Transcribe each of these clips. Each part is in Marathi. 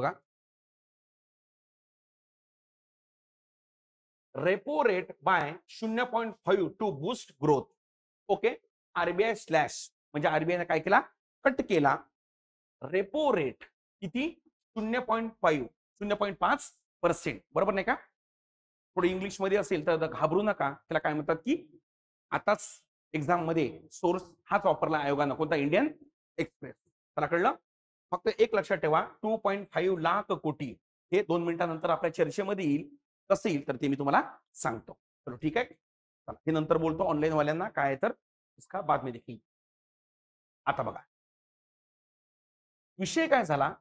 बघा, repo rate by 0.5 to boost growth. Okay, RBI slash म्हणजे आरबीआयने काय केला, कट केला रेपो रेट किती 0.5 0.5%. बरोबर नाही का? थोडं इंग्लिश मध्ये असेल तर घाबरू नका, त्याला काय म्हणतात की आताच एक्झाम मध्ये सोर्स हाच वापरला आयोगानं, कोणता, इंडियन एक्सप्रेस. त्याला कळलं? फक्त एक लक्षात ठेवा, 2.5 लाख कोटी हे 2 मिनिटांनंतर आपल्या चर्चेमध्ये येईल. कसं येईल तर ते मी तुम्हाला सांगतो. चलो ठीक आहे, चला हे नंतर बोलतो ऑनलाईन वाल्यांना काय तर इसका बाद में देखील. आता बघा विषय काय झाला,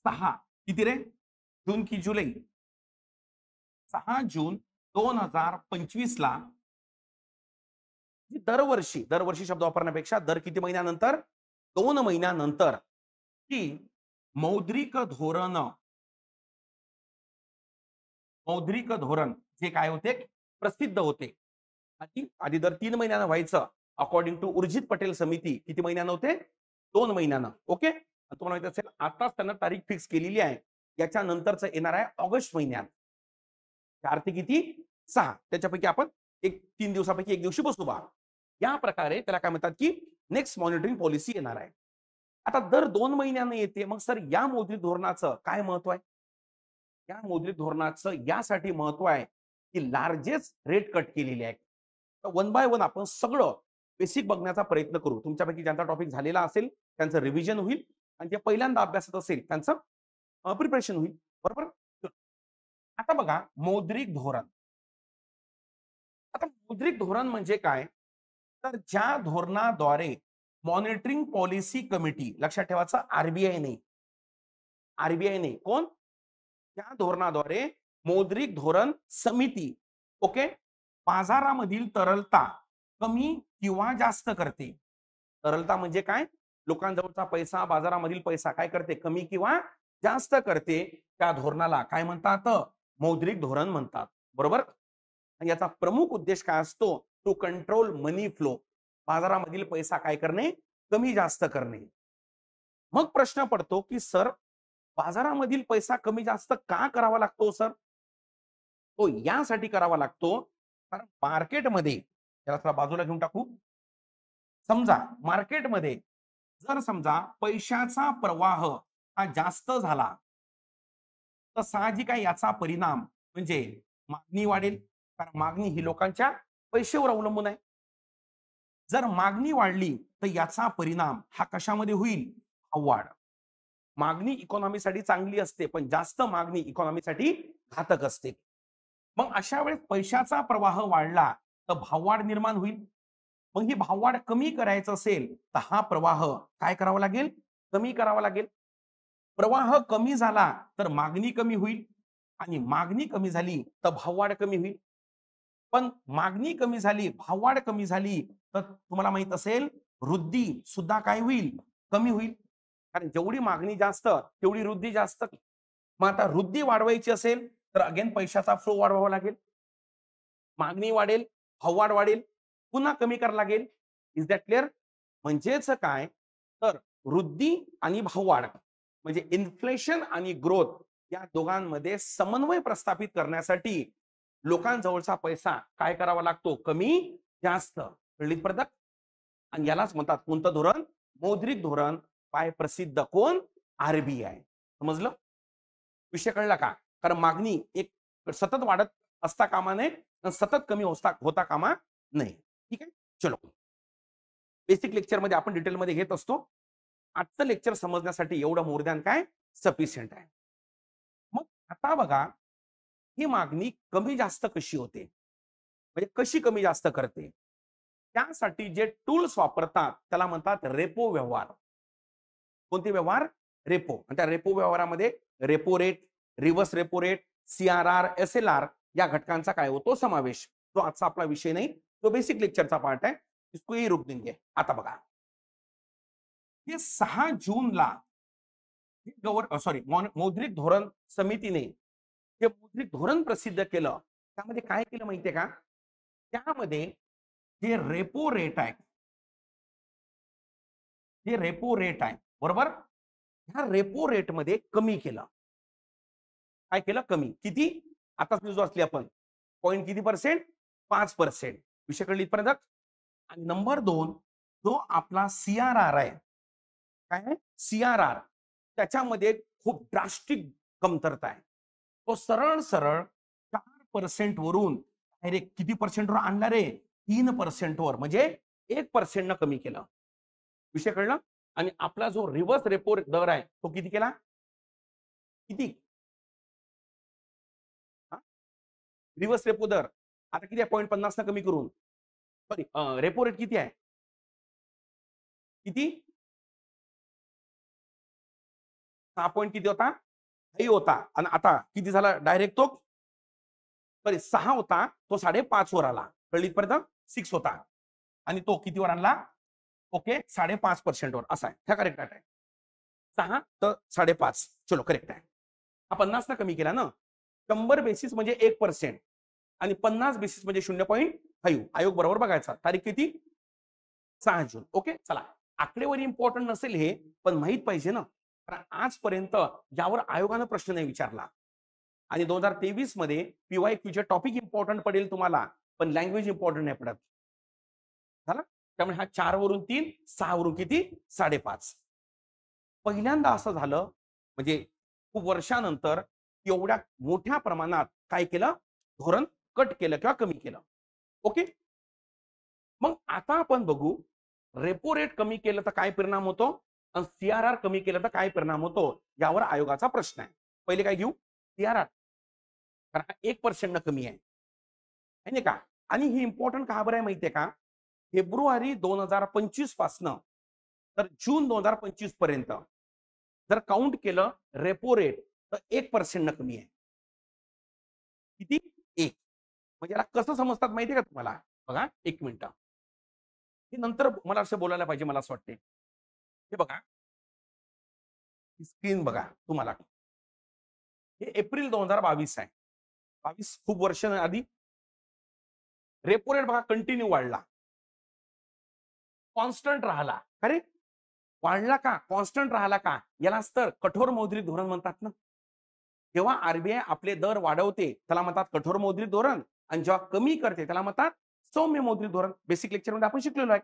6 किती रे, जून की जुलै, 6 जून 2025 ला दरवर्षी, दरवर्षी शब्द वापरण्यापेक्षा दर किती महिन्यानंतर, 2 महिन्यानंतर की मौद्रिक धोरण, मौद्रिक धोरण जे काय होते प्रसिद्ध होते. आधी दर 3 महिन्यानं व्हायचं, अकॉर्डिंग टू उर्जित पटेल समिती किती महिन्यानं होते, 2 महिन्यानं. ओके, तुम्हाला माहिती असेल आताच त्यांना तारीख फिक्स केलेली आहे, याच्या नंतरच येणार आहे ऑगस्ट महिन्यात. अर्थ किती 6, त्याच्यापैकी आपण 3 दिवसापैकी 1 दिवशी बसू बा. या प्रकारे त्याला काय म्हणतात की नेक्स्ट मॉनिटरिंग पॉलिसी येणार आहे. आता दर 2 महिन्यानं येते. मग सर या मौद्रिक धोरणाचं काय महत्व आहे? या मौद्रिक धोरणाचं यासाठी महत्व आहे की लार्जेस्ट रेट कट केलेली आहे. तर 1 बाय 1 आपण सगळं बेसिक बघण्याचा प्रयत्न करू. तुमच्यापैकी ज्यांचा टॉपिक झालेला असेल त्यांचं रिव्हिजन होईल आणि जे पहिल्यांदा अभ्यासात असेल त्यांचं प्रिपरेशन होईल. बरोबर? आता बघा मौद्रिक धोरण. आता मौद्रिक धोरण म्हणजे काय, तर ज्या धोरणाद्वारे मॉनिटरिंग पॉलिसी कमिटी, लक्षात ठेवायचं आरबीआय नाही, आरबीआय नाही, कोण, त्या धोरणाद्वारे मौद्रिक धोरण समिती ओके बाजारामधील तरलता कमी किंवा जास्त करते. तरलता म्हणजे काय, लोकांजवळचा पैसा, बाजारामधील पैसा काय करते, कमी किंवा जास्त करते. त्या धोरणाला काय म्हणतात, मौद्रिक धोरण म्हणतात. बरोबर? आणि याचा प्रमुख उद्देश काय असतो, टू कंट्रोल मनी फ्लो, बाजारामधील पैसा काय करणे, कमी जास्त करणे. मग प्रश्न पडतो की सर बाजारामधील पैसा कमी जास्त का करावा लागतो सर? तो यासाठी करावा लागतो कारण मार्केटमध्ये, त्याला थोडा बाजूला घेऊन टाकू, समजा मार्केटमध्ये जर समजा पैशाचा प्रवाह हा जास्त झाला तर साहजिक आहे याचा परिणाम म्हणजे मागणी वाढेल, कारण मागणी ही लोकांच्या पैशावर अवलंबून आहे. जर मागणी वाढली तर याचा परिणाम हा कशामध्ये होईल, वाढ. मागणी इकॉनॉमीसाठी चांगली असते पण जास्त मागणी इकॉनॉमीसाठी घातक असते. मग अशा वेळेस पैशाचा प्रवाह वाढला तर भाववाढ निर्माण होईल. मग ही भाववाढ कमी करायचं असेल तर हा प्रवाह काय करावा लागेल, कमी करावा लागेल. प्रवाह कमी झाला तर मागणी कमी होईल आणि मागणी कमी झाली तर भाववाढ कमी होईल. पण मागणी कमी झाली, भाववाढ कमी झाली तर तुम्हाला माहित असेल वृद्धी सुद्धा काय होईल, कमी होईल. कारण जेवढी मागणी जास्त तेवढी वृद्धी जास्त. मग आता वृद्धी वाढवायची असेल तर अगेन पैशाचा फ्लो वाढवावा लागेल. मागणी वाढेल, भाववाढ वाढेल, पुन्हा कमी करावं लागेल. Is that clear? म्हणजेच काय, तर वृद्धी आणि भाववाढ म्हणजे इन्फ्लेशन आणि ग्रोथ या दोघांमध्ये समन्वय प्रस्थापित करण्यासाठी लोकांजवळचा पैसा काय करावा लागतो, कमी जास्त. कळलीत पद्धत? आणि यालाच म्हणतात कोणतं धोरण, मौद्रिक धोरण. पाय प्रसिद्ध कोण, आरबीआय. समजलं? विषय कळला का? कारण मागणी एक सतत वाढत असता कामा नये, सतत कमी होता कामा नये. ठीक आहे, चलो. बेसिक लेक्चर मध्ये आपण डिटेल मध्ये घेत असतो. आजचं लेक्चर समजण्यासाठी एवढं मोर दॅन काय सफिशियंट आहे. मग आता बघा ही मागणी कमी जास्त कशी होते, म्हणजे कशी कमी जास्त करते, त्यासाठी जे टूल्स वापरतात त्याला म्हणतात रेपो व्यवहार. कोणते व्यवहार, रेपो. आणि त्या रेपो व्यवहारामध्ये repo rate, reverse repo rate, CRR, SLR या घटकांचा काय होतो समावेश. तो आजचा आपला विषय नाही, तो बेसिक लेक्चरचा पार्ट आहे, इसको ही रोक देंगे. आता बघा हे 6 जूनला मौद्रिक धोरण समितीने जे मौद्रिक धोरण प्रसिद्ध केलं त्यामध्ये काय केलं माहितीये का, त्यामध्ये जे रेपो रेट आहे, जे रेपो रेट आहे बरोबर, ह्या रेपो रेट मध्ये कमी केलं. काय केलं? कमी. किती? आताच न्यूज वाचली आपण. पॉईंट किती पर्सेंट? 5%. विषय कळली इथपर्यंत? आणि नंबर 2 जो आपला CRR आहे, काय आहे? CRR, त्याच्यामध्ये खूप ड्रास्टिक कमतरता आहे. तो सरळ सरळ 4% वरून डायरेक्ट किती पर्सेंटवर आणला रे? 3% वर, म्हणजे 1% न कमी केलं. विषय कळला? आणि आपला जो रिव्हर्स रेपो दर आहे तो किती केला? किती? रिव्हर्स रेपो दर आता किती आहे? 0.50 न कमी करून. सॉरी, रेपो रेट किती आहे? किती? 6 पॉईंट किती होता? 5 होता. आणि आता किती झाला डायरेक्ट तो? सॉरी, 6 होता, तो 5.5 वर आला. कळली इथपर्यंत? 6 होता आणि तो कितीवर आणला? ओके, 5.5% वर. असा आहे. ह्या करेक्ट आहे. 6 तर 5.5. चलो, करेक्ट आहे. हा 50 न कमी केला ना. 100 बेसिस म्हणजे 1% आणि 50 बेसिस म्हणजे 0.5. आयोग बरोबर बघायचा. तारीख किती? 6 जून. ओके, चला. आकडेवारी इम्पॉर्टंट नसेल हे, पण माहित पाहिजे ना. कारण आजपर्यंत यावर आयोगानं प्रश्न नाही विचारला. आणि 2023 मध्ये PYQचे टॉपिक इम्पॉर्टंट पडेल तुम्हाला, पण लँग्वेज इम्पॉर्टंट नाही पडत. झालं? त्यामुळे हा 4 वरून 3, 6 वरून किती? 5.5. पहिल्यांदा असं झालं, म्हणजे खूप वर्षानंतर एवढ्या मोठ्या प्रमाणात काय केलं? धोरण कट केलं किंवा कमी केलं. ओके, मग आता आपण बघू रेपो रेट कमी केलं तर काय परिणाम होतो आणि CRR कमी केलं तर काय परिणाम होतो, यावर आयोगाचा प्रश्न आहे. पहिले काय घेऊ? CRR, कारण हा 1% न कमी आहे, नाही का? आणि ही इम्पॉर्टंट का बरं आहे माहितीये का? फेब्रुवारी 2025 पासनं तर जून 2025 पर्यंत जर काउंट केलं रेपो रेट तर 1% न कमी आहे. किती? 1. म्हणजे याला कसं समजतात माहितीये का तुम्हाला? बघा, 1 मिनिट. हे नंतर मला असं बोलायला पाहिजे, मला असं वाटते. हे बघा, स्क्रीन बघा तुम्हाला. हे एप्रिल 2022 आहे. 22 खूप वर्ष आधी. रेपो रेट बघा कंटिन्यू वाढला, कॉन्स्टंट राहिला. अरे, वाढला का? कॉन्स्टंट राहिला का? यालाच तर कठोर मौद्रिक धोरण म्हणतात ना. जेव्हा RBI आपले दर वाढवते त्याला म्हणतात कठोर मौद्रिक धोरण, आणि जेव्हा कमी करते त्याला म्हणतात सौम्य मौद्रिक धोरण. बेसिक लेक्चर मध्ये आपण शिकलेलो आहे.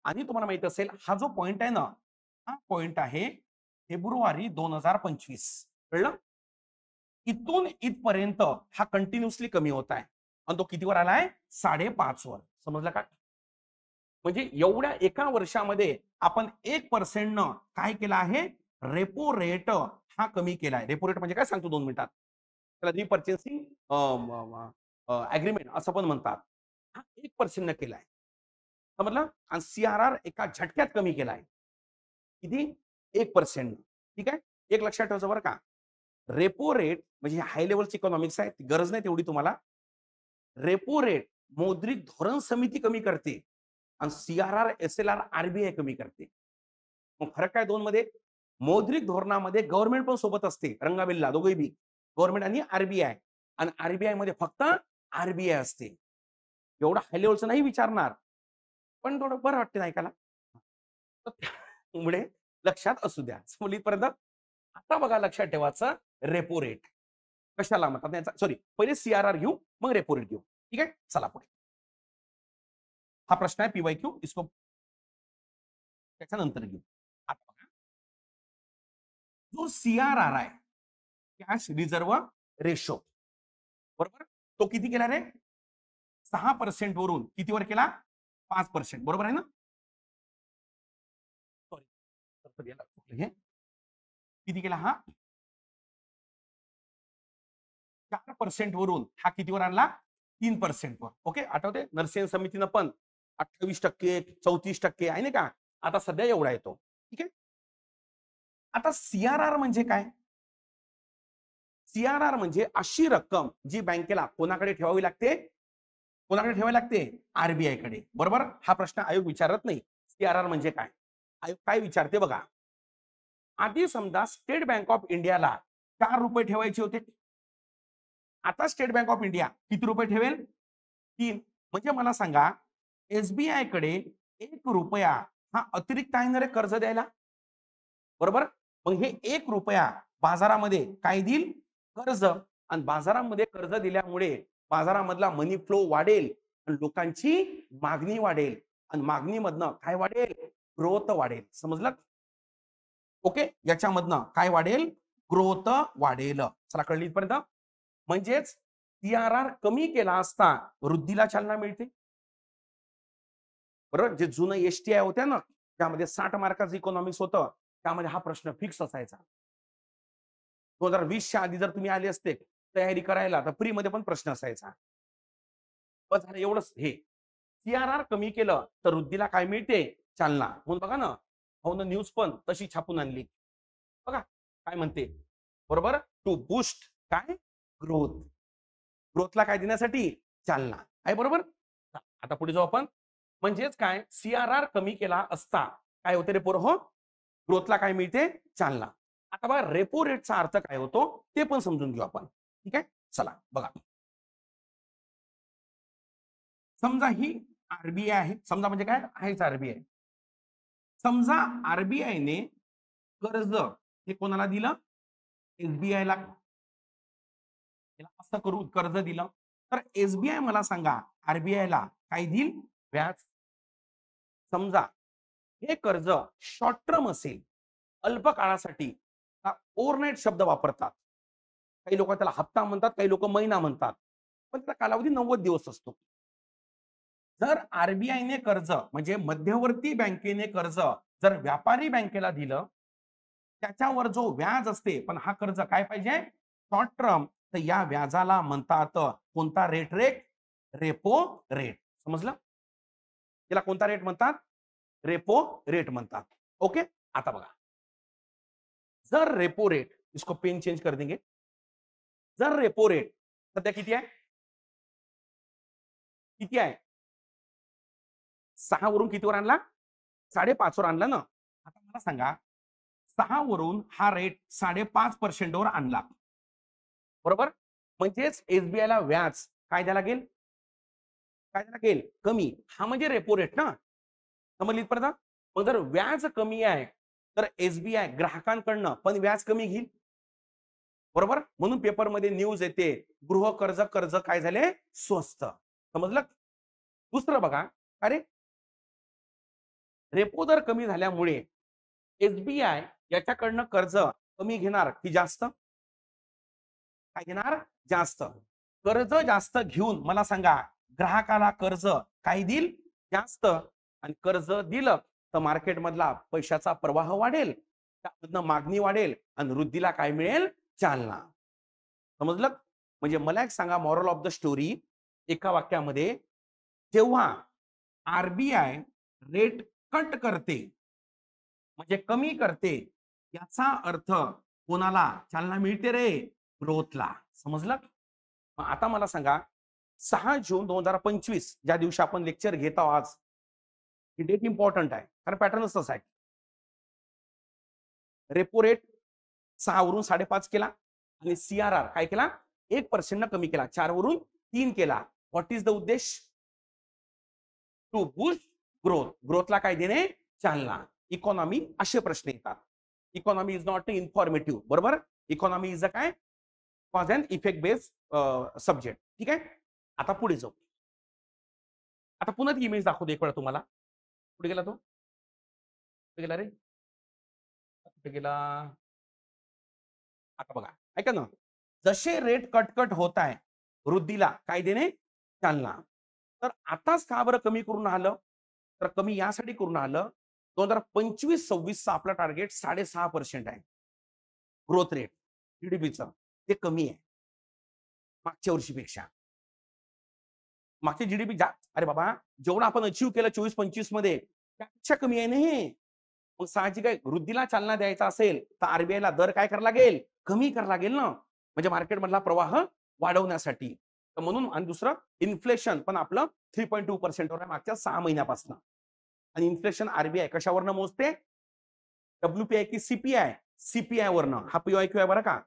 आणि तुम्हाला माहित असेल हा जो पॉइंट आहे ना, हा पॉइंट आहे फेब्रुवारी 2025. कळलं? इथून इथपर्यंत हा कंटिन्युअसली कमी होत आहे आणि तो कितीवर आलाय? 5.5 वर. समजलं का? म्हणजे एवढ्या एका वर्षामध्ये आपण 1% न काय केलं आहे? रेपो रेट हा कमी केलाय. रेपो रेट म्हणजे काय सांगतो 2 मिनिटात. त्याला रिपर्चेसिंग अग्रीमेंट असं पण म्हणतात. हा 1% न केलाय. समजलं? आणि CRR एका झटक्यात कमी केलाय. किती? 1%. ठीक आहे? एक लक्षात ठेवायचं बरं का. रेपो रेट म्हणजे हाय लेवलची इकॉनॉमिक्स आहे, गरज नाही तेवढी तुम्हाला. रेपो रेट मौद्रिक धोरण समिती कमी करते आणि CRR SLR RBI कमी करते. मग फरक काय दोन मध्ये? मौद्रिक धोरणामध्ये गव्हर्नमेंट पण सोबत असते, रंगाबिल्ला दोघेही बी, गव्हर्नमेंट आणि RBI. आणि RBI मध्ये फक्त RBI असते. एवढं हाय लेवलचं नाही विचारणार, पण थोडं बरं वाटतं ऐकायला. तर त्यामुळे लक्षात असू द्या. मुलीपर्यंत आता बघा लक्षात ठेवायचं रेपो रेट कशाला म्हणतात. सॉरी, पहिले CRR घेऊ, मग रेपो रेट घेऊ. ठीक आहे, चला पुढे. हा प्रश्न आहे PYQ, इसको त्याच्यानंतर घेऊ. आता बघा, जो CRR आहे, कॅश रिझर्व्ह रेशो, बरोबर, तो किती केला रे? 6% वरून कितीवर केला? 5%. बरोबर आहे ना? सॉरी, हे किती केला? हा 4% वरून हा कितीवर आणला? 3% वर. ओके, आठवते नरसेन समितीनं पण 28%, 34% आहे ना का? आता सध्या एवढा येतो. ठीक आहे. आता CRR म्हणजे काय? CRR म्हणजे अशी रक्कम जी बँकेला कोणाकडे ठेवावी लागते? कोणाकडे ठेवावी लागते? RBI कडे. बरोबर? हा प्रश्न आयोग विचारत नाही. CRR म्हणजे काय? आयोग काय विचारते बघा. आधी समजा स्टेट बँक ऑफ इंडियाला 4 रुपये ठेवायचे होते. आता स्टेट बँक ऑफ इंडिया किती रुपये ठेवेल? 3. म्हणजे मला सांगा, SBI कडे 1 रुपया हा अतिरिक्त आहे ना रे कर्ज द्यायला, बरोबर? मग हे 1 रुपया बाजारामध्ये काय देईल? कर्ज. आणि बाजारामध्ये कर्ज दिल्यामुळे बाजारामधला मनी फ्लो वाढेल आणि लोकांची मागणी वाढेल आणि मागणीमधनं काय वाढेल? ग्रोथ वाढेल. समजलं? ओके, याच्यामधनं काय वाढेल? ग्रोथ वाढेल. चला, कळली इथपर्यंत? म्हणजेच सीआरआर कमी केला असता वृद्धीला चालना मिळते. बरोबर, जे जुनं एसटीआय होत्या ना, त्यामध्ये 60 मार्काचं इकॉनॉमिक्स होतं, त्यामध्ये हा प्रश्न फिक्स असायचा. 2020च्या आधी जर तुम्ही आले असते तयारी करायला तर प्री मध्ये पण प्रश्न असायचा. बस झालं एवढंच. हे सीआरआर कमी केलं तर वृद्धीला काय मिळते? चालना. म्हणून बघा ना, हो ना, न्यूज पण तशी छापून आणली. बघा काय म्हणते, बरोबर, टू बूस्ट काय? ग्रोथ. ग्रोथला काय देण्यासाठी? चालना आहे. बरोबर. आता पुढे जाऊ आपण. म्हणजेच काय? सीआरआर कमी केला असता काय होते रे पोर? हो, ग्रोथला काय मिळते? चालना. आता बघा रेपो रेटचा अर्थ काय होतो ते पण समजून घेऊ आपण. ठीक आहे, चला बघा. समजा ही आरबीआय आहे. समजा म्हणजे काय? आहेच आरबीआय. समजा आरबीआयने कर्ज हे कोणाला दिलं? एसबीआय ला. असं करू कर्ज दिलं तर एसबीआय मला सांगा आरबीआय ला काय देईल? व्याज. समजा हे कर्ज शॉर्ट टर्म असेल, अल्प काळासाठी, ओव्हरनाईट शब्द वापरतात. काही लोक त्याला हप्ता म्हणतात, काही लोक महिना म्हणतात, पण त्याचा कालावधी 90 दिवस असतो. जर आरबीआयने कर्ज म्हणजे मध्यवर्ती बँकेने कर्ज जर व्यापारी बँकेला दिलं, त्याच्यावर जो व्याज असते, पण हा कर्ज काय पाहिजे? Short term. तर या व्याजाला म्हणतात कोणता रेट? Repo rate. समजलं? त्याला कोणता रेट म्हणतात? रेपो रेट म्हणतात. ओके, आता बघा, जर रेपो रेट, इसको पेन चेंज कर देंगे. जर रेपो रेट सध्या किती आहे? किती आहे? 6 वरून कितीवर आणला? 5.5 वर आणला ना. आता मला सांगा, 6 वरून हा रेट 5.5% वर आणला, बरोबर. म्हणजेच एसबीआय ला व्याज काय द्यायला लागेल? काय द्यायला लागेल? कमी. हा म्हणजे रेपो रेट ना. समजली इथपर्यंत? मग जर व्याज कमी आहे तर एसबीआय ग्राहकांकडनं पण व्याज कमी घेईल, बरोबर. म्हणून पेपरमध्ये न्यूज येते गृह कर्ज कर्ज काय झाले? स्वस्त. समजलं? दुसरं बघा, अरे रेपो दर कमी झाल्यामुळे एसबीआय याच्याकडनं कर्ज कमी घेणार की जास्त? काय घेणार? जास्त. कर्ज जास्त घेऊन मला सांगा ग्राहकाला कर्ज काय देईल? जास्त. आणि कर्ज दिलं तर मार्केट मधला पैशाचा प्रवाह वाढेल, त्यामधनं मागणी वाढेल आणि वृद्धीला काय मिळेल? चालना. समजलं? म्हणजे मला एक सांगा, मॉरल ऑफ द स्टोरी एका वाक्यामध्ये, जेव्हा आरबीआय रेट कट करते म्हणजे कमी करते, याचा अर्थ कोणाला चालना मिळते रे? ग्रोथला. समजलं? आता मला सांगा, 6 जून 2025 ज्या दिवशी आपण लेक्चर घेत आहोत आज, ही डेट इम्पॉर्टंट आहे कारण पॅटर्नच तसा आहे. रेपो रेट 6 वरून 5.5 केला आणि सीआरआर काय केला? 1% कमी केला, 4 वरून 3 केला. व्हॉट इज द उद्देश? To boost growth. ग्रोथला काय देणे? चालना. इकॉनॉमी असे प्रश्न येतात. इकॉनॉमी इज नॉट इन्फॉर्मेटिव्ह, बरोबर. इकॉनॉमी इज अ काय? Cause and effect based subject. ठीक आहे, आता पुढे जाऊ. आता पुन्हा ती इमेज दाखवतो एक वेळा तुम्हाला. कुठे गेला तो? कुठे गेला रे? कुठे गेला? आता बघा, ऐका ना, जसे रेट कट होत आहे वृद्धीला काय देणे? चालना. तर आताच का बरं कमी करून आलं? तर कमी यासाठी करून आलं, 2025-26 चा आपला टार्गेट 6.5% आहे ग्रोथ रेट जीडीपीचं. ते कमी आहे मागच्या वर्षीपेक्षा. मागचे जीडीपी अरे बाबा, जेवढं आपण अचीव केलं 24-25 मध्ये त्यापेक्षा कमी आहे ना हे. मग साहजिक आहे, वृद्धीला चालना द्यायचा असेल तर आरबीआयला दर काय करायला लागेल? कमी करायला लागेल ना, म्हणजे मार्केट मधला प्रवाह वाढवण्यासाठी. तर म्हणून, आणि दुसरं इन्फ्लेशन पण आपलं 3.2% वर आहे मागच्या 6 महिन्यापासून. आणि इन्फ्लेशन आरबीआय कशावरनं मोजते? डब्ल्यूपीआय की सीपीआय? सीपीआय वरनं. हा पीओआयक्यू आहे बरं का.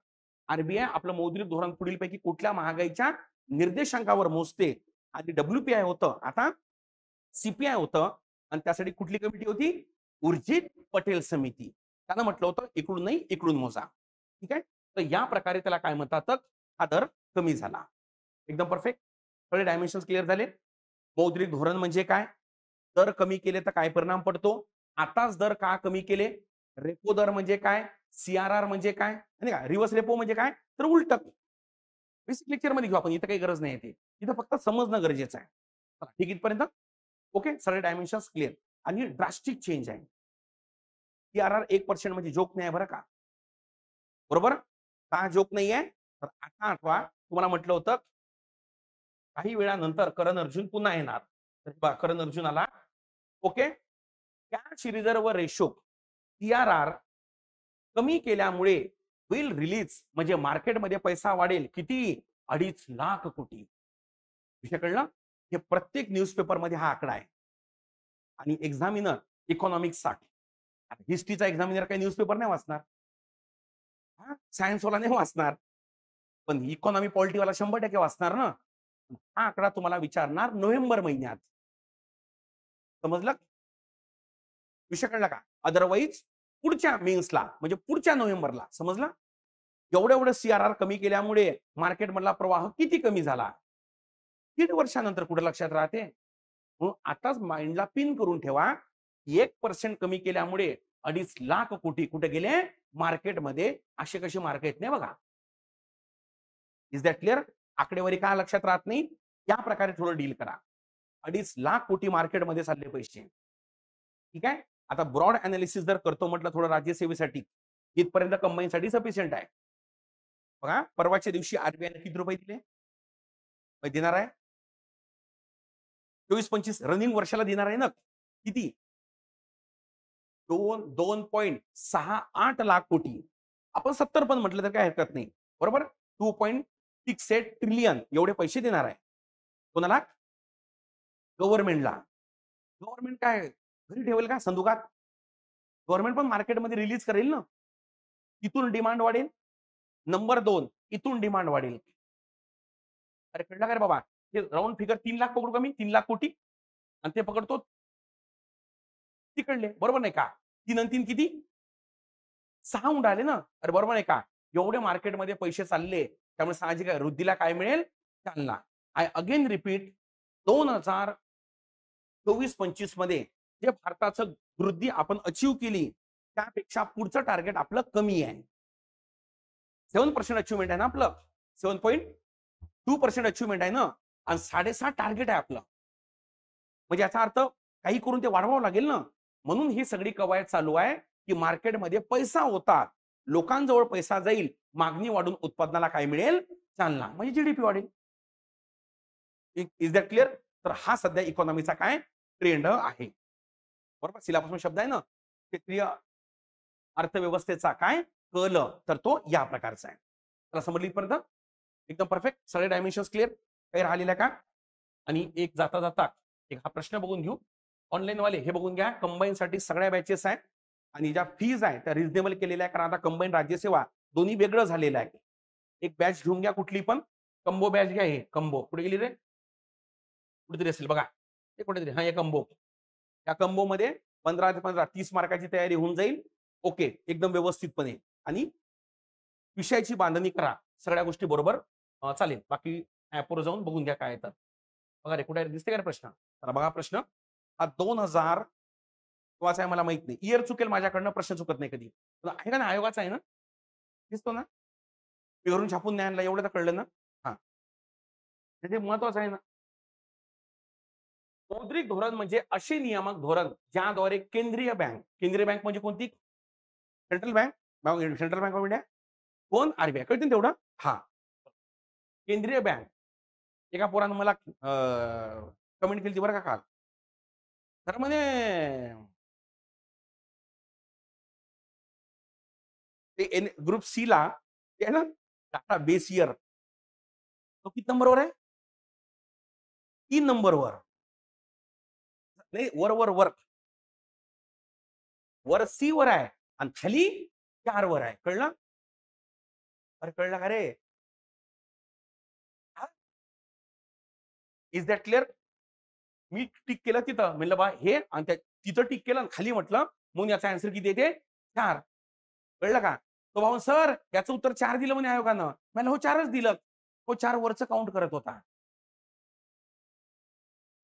आरबीआय आपलं मौद्रिक धोरण पुढीलपैकी कुठल्या महागाईच्या निर्देशांकावर मोजते? आधी डब्ल्यूपीआय होतं, आता सीपीआय होतं. आणि त्यासाठी कुठली कमिटी होती? उर्जित पटेल समिती. त्यानं म्हटलं होतं इकडून नाही इकडून मोजा. ठीक आहे. तर या प्रकारे त्याला काय म्हणतात, हा दर कमी झाला. एकदम परफेक्ट. सगळे डायमेन्शन्स क्लिअर झाले. मौद्रिक धोरण म्हणजे काय? दर कमी केले तर काय परिणाम पडतो? आताच दर का कमी केले? रेपो दर म्हणजे काय? CRR म्हणजे काय? नाही का? रिव्हर्स रेपो म्हणजे काय? तर उलट. बेसिक लेक्चर मध्ये घेऊ आपण, इथं काही गरज नाही ती. इथं फक्त समजणं गरजेचं आहे. चला, ठीक इथपर्यंत. ओके, सगळे डायमेन्शन्स क्लिअर. आणि ड्रास्टिक चेंज आहे. CRR 1% म्हणजे जोक नाही बरं का. बरोबर? का जोक नाहीये? तर आता आठवा, तुम्हाला म्हटलं होतं काही वेळानंतर करण अर्जुन पुन्हा येणार. तर पहा, करण अर्जुन आला. Okay. Cash reserve ratio CRR कमी केल्यामुळे विल रिलीज म्हणजे मार्केटमध्ये पैसा वाढेल किती? 2.5 लाख कोटी. विषय कळलं? हे प्रत्येक न्यूजपेपर मध्ये हा आकडा आहे. आणि एक्झामिनर इकॉनॉमिक्स साठी, हिस्ट्रीचा एक्झामिनर काही न्यूजपेपर नाही वाचणार, सायन्स वाला नाही वाचणार, पण इकॉनॉमी पॉलिटीवाला 100% वाचणार ना. हा आकडा तुम्हाला विचारणार नोव्हेंबर महिन्यात. समजलं? विषय कळला का? अदरवाईज पुढच्या मेन्सला म्हणजे पुढच्या नोव्हेंबरला. समजलं? एवढं CRR कमी केल्यामुळे मार्केटमधला प्रवाह किती कमी झाला? 3 वर्षानंतर कुठे लक्षात राहते? म्हणून आताच माइंडला पिन करून ठेवा. 1% कमी केल्यामुळे 2.5 लाख कोटी कुठे गेले? मार्केटमध्ये. असे कसे मार्क येत नाही बघा. Is that clear? आकडेवारी का लक्षात राहत नाही? या प्रकारे थोडं डील करा. 2.5 लाख कोटी मार्केटमध्ये चालले पैसे. ठीक आहे. आता ब्रॉड अनालिसिस जर करतो म्हटलं थोडं राज्यसेवेसाठी, इथपर्यंत कंबाईनसाठी सफिशियंट आहे. बघा, परवाच्या दिवशी आरबीआयने किती रुपये दिले? देणार आहे 24-25 रनिंग वर्षाला देणार आहे ना. किती? 2.68 लाख कोटी. आपण 70 पण म्हटलं तर काय हरकत नाही. बरोबर? 2.68 ट्रिलियन एवढे पैसे देणार आहे. कोणाला? गव्हर्नमेंटला. गव्हर्नमेंट काय घरी ठेवेल का संदुकात? गव्हर्नमेंट पण मार्केटमध्ये रिलीज करेल ना. तिथून डिमांड वाढेल. नंबर 2, इथून डिमांड वाढेल. अरे कळलं का रे बाबा? हे राउंड फिगर 3 लाख पकडू का मी? 3 लाख कोटी आणि ते पकडतो तिकडले. बरोबर नाही का? 3 आणि 3 किती? 6 उंडाले ना. अरे बरोबर नाही का? एवढे मार्केटमध्ये पैसे चालले, त्यामुळे साहजिक आहे वृद्धीला काय मिळेल? चालना. आय अगेन रिपीट, 2024-25 मध्ये जे भारताचं वृद्धी आपण अचीव केली, त्यापेक्षा पुढचं टार्गेट आपलं कमी आहे. 7% अचिव्हमेंट आहे ना आपलं. 7.2% अचिव्हमेंट आहे ना. आणि 7.5 टार्गेट आहे आपलं. म्हणजे याचा अर्थ काही करून ते वाढवावं लागेल ना. म्हणून ही सगळी कवायत चालू आहे की मार्केटमध्ये पैसा होता, लोकांजवळ पैसा जाईल, मागणी वाढून उत्पादनाला काय मिळेल? चालना. म्हणजे जीडीपी वाढेल. Is that clear? तर हा सध्या इकॉनॉमीचा काय ट्रेंड आहे. बरोबर? सिलाबस शब्द आहे ना, क्षेत्रीय अर्थव्यवस्थेचा काय कल, तर तो या प्रकारचा आहे. त्याला समजली पर्यंत एकदम परफेक्ट. सगळे डायमेन्शन्स क्लिअर. काही राहिलेल्या का? आणि एक जाता जाता एक हा प्रश्न बघून घेऊ. ऑनलाईन वाले हे बघून घ्या. कंबाईन साठी सगळ्या बॅचेस आहेत आणि ज्या फीज आहे त्या रिझनेबल केलेल्या आहे, कारण आता कंबाईन राज्यसेवा दोन्ही वेगळं झालेलं आहे. एक बॅच घेऊन घ्या कुठली पण. कंबो बॅच घ्या. हे कंबो कुठे गेली रे? कुठेतरी असेल बघा. हे कुठेतरी, हा, हे कंबो. या कंबो मध्ये 15 ते 15 30 मार्काची तयारी होऊन जाईल. ओके, एकदम व्यवस्थितपणे. आणि विषयाची बांधणी करा. सगळ्या गोष्टी बरोबर चालेल. बाकी ऍपवर जाऊन बघून घ्या काय तर. बघा रे, कुठे दिसते का रे प्रश्न? तर बघा प्रश्न हा 2000 किंवाचा आहे मला माहित नाही. इयर चुकेल माझ्याकडनं, प्रश्न चुकत नाही कधी. आहे का ना, आयोगाचा आहे ना, दिसतो ना, मी घरून छापून नाही आणला, एवढं तर कळलं ना. हा, ते महत्वाचं आहे ना. मौद्रिक धोरण म्हणजे असे नियामक धोरण ज्याद्वारे केंद्रीय बँक म्हणजे कोणती? Central bank. Central bank of India. कोण? आरबीआय. कळतील तेवढं. हा, केंद्रीय बँक. एका पोरानं मला कमेंट केली बरं का काल. तर म्हणे ते ग्रुप सी ला ते ना टाटा बेस इयर तो किती नंबरवर आहे? 3 नंबरवर. नाही, वर वर सी वर आहे आणि खाली 4 वर आहे. कळलं? अरे कळलं का रे? Is that clear? मी टिक केलं तिथं, म्हणलं बा हे, आणि तिथं टिक केलं खाली म्हटलं, म्हणून याचा आन्सर किती येते? 4. कळलं का? तो भाऊ सर याचं उत्तर 4 दिलं म्हणे आयोगानं. म्हणलं हो 4च दिलं. तो 4 वरचं काउंट करत होता.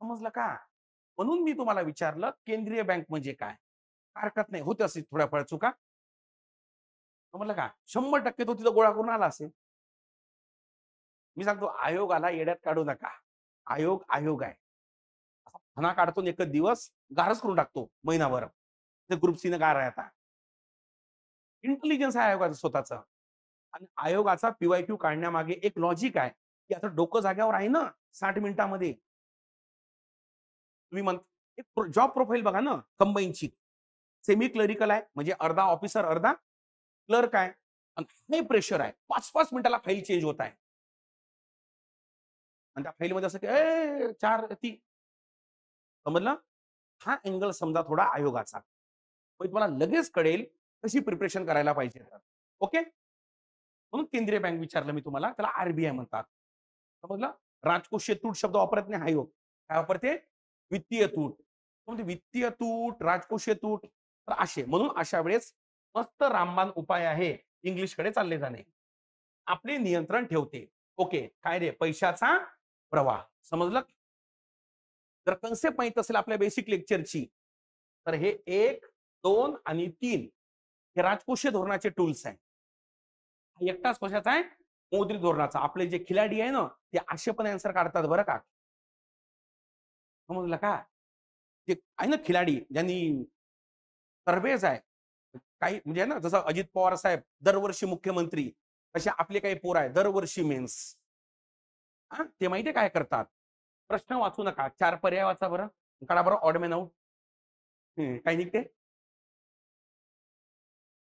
समजलं का? म्हणून मी तुम्हाला विचारलं केंद्रीय बँक म्हणजे काय? हरकत नाही. होते असे थोड्याफार चुका. समजलं का? 100% तो तिथं गोळा करून आला असेल. मी सांगतो आयोगाला येड्यात काढू नका. आयोग आयोग आहे. असा फणा काढतो आणि एकच दिवस गारच करून टाकतो महिनाभर. ते ग्रुप सीनं गार आहे आता. इंटेलिजन्स आहे आयोगाचं स्वतःचं. आणि आयोगाचा पीवायक्यू काढण्यामागे एक लॉजिक आहे, की आता डोकं जाग्यावर आहे ना 60 मिनिटामध्ये. तुम्ही एक जॉब प्रोफाईल बघा ना कंबाईनची. सेमी क्लरिकल आहे म्हणजे अर्धा ऑफिसर अर्धा क्लर्क आहे. आणि हाय प्रेशर आहे. 5-5 मिनिटाला फाईल चेंज होत आहे. आणि त्या फाईलमध्ये असं की 4 ती समजलं? हा अँगल समजा थोडा आयोगाचा. मग तुम्हाला लगेच कळेल कशी प्रिपरेशन करायला पाहिजे. ओके? म्हणून केंद्रीय बँक विचारलं मी तुम्हाला. त्याला आरबीआय म्हणतात. समजलं? राजकोषीय तूट शब्द वापरत नाही आयोग. काय वापरते? वित्तीय तूट. म्हणजे वित्तीय तूट, राजकोषीय तूट तर असे. म्हणून अशा वेळेस मस्त रामबाण उपाय आहे इंग्लिशकडे चालले जाणे. आपले नियंत्रण ठेवते. ओके. काय रे? पैशाचा प्रवाह. समजलं? जर कन्सेप्ट माहित असेल आपल्या बेसिक लेक्चरची तर हे 1, 2 आणि 3 हे राजकोषीय धोरणाचे टूल्स आहेत. एकटाच कशाचा आहे? मौद्रिक धोरणाचा. आपले जे खिलाडी आहे ना ते असे पण आन्सर काढतात बरं का. समजलं का? ते आहे ना खिलाडी ज्यांनी तरबेज आहे. काही म्हणजे ना जसं अजित पवार साहेब दरवर्षी मुख्यमंत्री तसे आपले काही पोर आहे दरवर्षी मेन्स. ते माहितीये काय करतात? प्रश्न वाचू नका. 4 पर्याय वाचा बरं. काढा बरं ऑड मॅन आउट. काय निघते?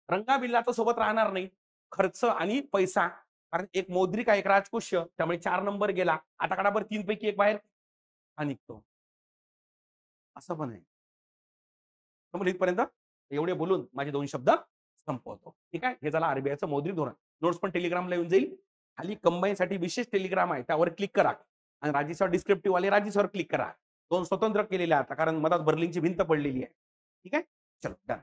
रंगाबिल्लाचं सोबत राहणार नाही. खर्च आणि पैसा. कारण एक मौद्रिक आहे, एक राजकोषीय. त्यामुळे 4 नंबर गेला. आता काढा बरं 3 पैकी 1 बाहेर. हा निघतो. असं पण आहे. समजलं इथपर्यंत? एवढे बोलून माझे 2 शब्द संपवतो. ठीक आहे? हे झालं आरबीआयचं मौद्रिक धोरण. नोट्स पण टेलिग्रामला येऊन जाईल. खाली कंबाईनसाठी विशेष टेलिग्राम आहे. त्यावर क्लिक करा. आणि राजेशावर डिस्क्रिप्टिव्ह वाले राजेशावर क्लिक करा. 2 स्वतंत्र केलेले आता कारण मधात बर्लिनची भिंत पडलेली आहे. ठीक आहे? चलो डन.